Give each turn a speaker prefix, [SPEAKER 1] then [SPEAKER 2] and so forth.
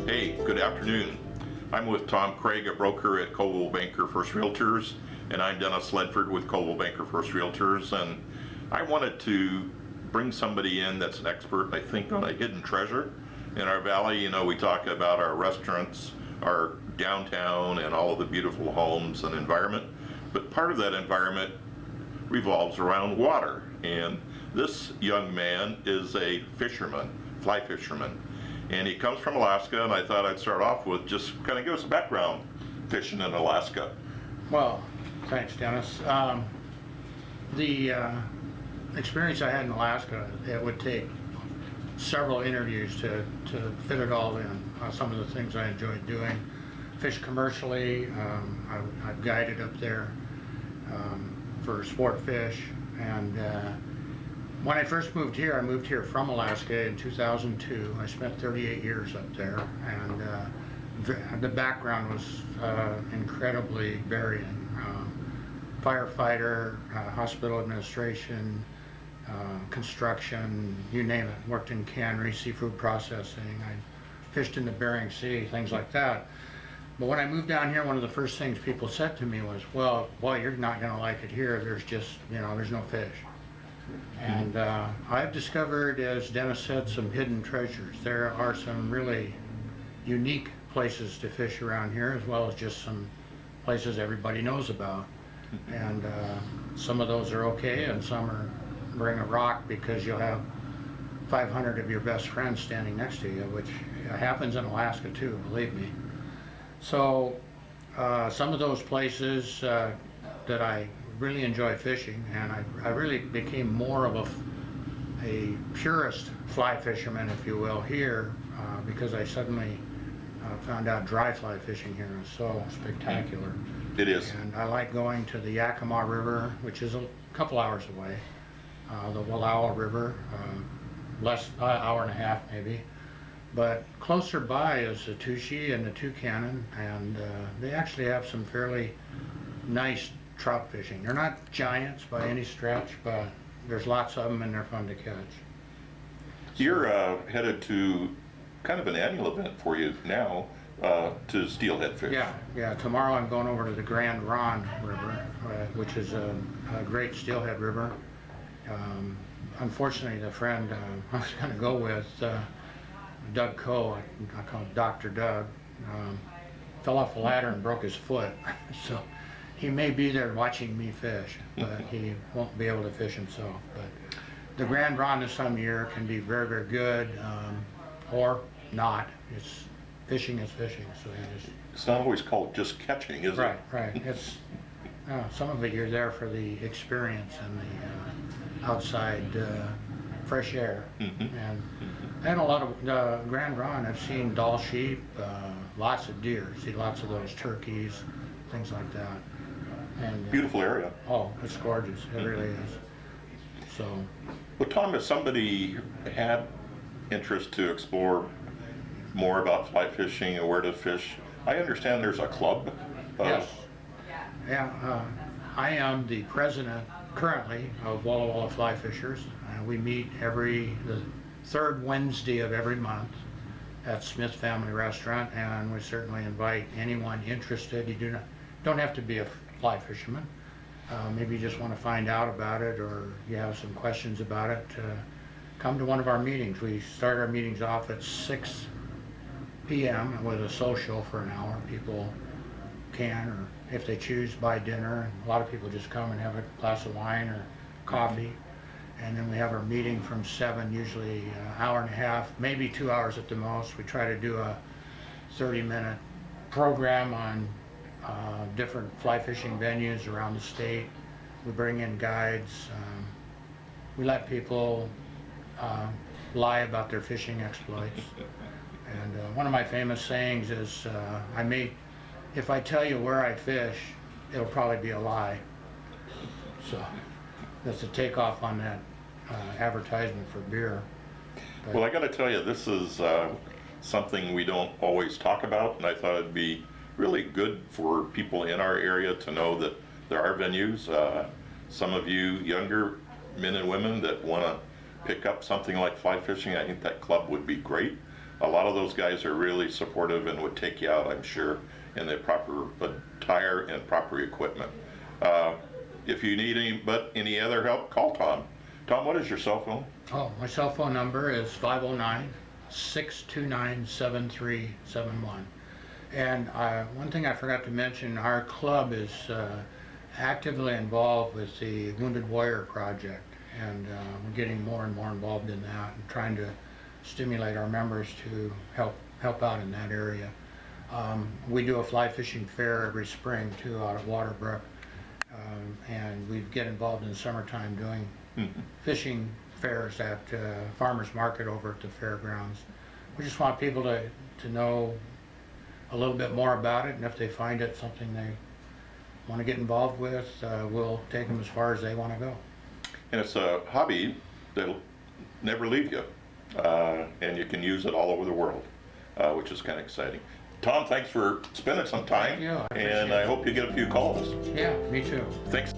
[SPEAKER 1] Hey, good afternoon. I'm with Tom Craig, a broker at Coldwell Banker First Realtors, and I'm Dennis Ledford with Coldwell Banker First Realtors. And I wanted to bring somebody in that's an expert, I think, on a hidden treasure in our valley. You know, we talk about our restaurants, our downtown, and all of the beautiful homes and environment, but part of that environment revolves around water. And this young man is a fisherman, fly fisherman. And he comes from Alaska, and I thought I'd start off with just kind of give us a background fishing in Alaska.
[SPEAKER 2] Well, thanks, Dennis. The experience I had in Alaska, it would take several interviews to fit it all in. Some of the things I enjoyed doing. Fish commercially, I've guided up there for sport fish. And when I first moved here, I moved here from Alaska in 2002. I spent 38 years up there, and the background was incredibly varying. Firefighter, hospital administration, construction, you name it. Worked in cannery, seafood processing. I fished in the Bering Sea, things like that. But when I moved down here, one of the first things people said to me was, well, boy, you're not going to like it here. There's just, there's no fish. And I've discovered, as Dennis said, some hidden treasures. There are some really unique places to fish around here, as well as just some places everybody knows about. And some of those are okay, and some are bring a rock because you'll have 500 of your best friends standing next to you, which happens in Alaska too, believe me. So some of those places that I really enjoy fishing, and I really became more of a purist fly fisherman, if you will, here because I suddenly found out dry fly fishing here is so spectacular.
[SPEAKER 1] It is.
[SPEAKER 2] And I like going to the Yakima River, which is a couple hours away, the Wallowa River, less hour and a half maybe. But closer by is the Tushy and the Tucannon, and they actually have some fairly nice trout fishing. They're not giants by any stretch, but there's lots of them and they're fun to catch.
[SPEAKER 1] You're headed to kind of an annual event for you now to steelhead fish.
[SPEAKER 2] Yeah. Tomorrow I'm going over to the Grand Ronde River, which is a great steelhead river. Unfortunately, the friend I was going to go with, Doug Coe, I call him Dr. Doug, fell off a ladder and broke his foot. So he may be there watching me fish, but he won't be able to fish himself. But the Grand Ronde this time of year can be very, very good, or not. It's fishing is fishing, so you just...
[SPEAKER 1] It's not always called just catching, is it?
[SPEAKER 2] Right. It's some of it you're there for the experience and the outside fresh air. And a lot of Grand Ronde, I've seen Dall sheep, lots of deer, see lots of those turkeys, things like that. And
[SPEAKER 1] Beautiful area.
[SPEAKER 2] Oh, it's gorgeous, it really is. So,
[SPEAKER 1] Well, Tom, if somebody had interest to explore more about fly fishing and where to fish, I understand there's a club.
[SPEAKER 2] yes. Yeah, I am the president currently of Walla Walla Fly Fishers. We meet the third Wednesday of every month at Smith Family Restaurant, and we certainly invite anyone interested. You don't have to be a fly fisherman. Maybe you just want to find out about it, or you have some questions about it. Come to one of our meetings. We start our meetings off at 6 p.m. with a social for an hour. People can, or if they choose, buy dinner. A lot of people just come and have a glass of wine or coffee. And then we have our meeting from 7, usually an hour and a half, maybe 2 hours at the most. We try to do a 30-minute program on different fly fishing venues around the state. We bring in guides. We let people lie about their fishing exploits. And one of my famous sayings is, if I tell you where I fish, it'll probably be a lie. So that's a takeoff on that advertisement for beer. But,
[SPEAKER 1] Well, I got to tell you, this is something we don't always talk about, and I thought it'd be really good for people in our area to know that there are venues. Some of you younger men and women that want to pick up something like fly fishing, I think that club would be great. a lot of those guys are really supportive and would take you out, I'm sure, in the proper attire and proper equipment. If you need any other help, call Tom. Tom, what is your cell phone?
[SPEAKER 2] Oh, my cell phone number is 509-629-7371. And one thing I forgot to mention, our club is actively involved with the Wounded Warrior Project, and we're getting more and more involved in that and trying to stimulate our members to help out in that area. We do a fly fishing fair every spring too out at Waterbrook, and we get involved in the summertime doing fishing fairs at farmers market over at the fairgrounds. We just want people to know a little bit more about it, and if they find it something they want to get involved with, we'll take them as far as they want to go.
[SPEAKER 1] And it's a hobby that'll never leave you, and you can use it all over the world, which is kind of exciting. Tom, thanks for spending some time,
[SPEAKER 2] Thank you. I
[SPEAKER 1] and
[SPEAKER 2] appreciate
[SPEAKER 1] I
[SPEAKER 2] it.
[SPEAKER 1] hope you get a few calls.
[SPEAKER 2] Yeah, me too.
[SPEAKER 1] Thanks.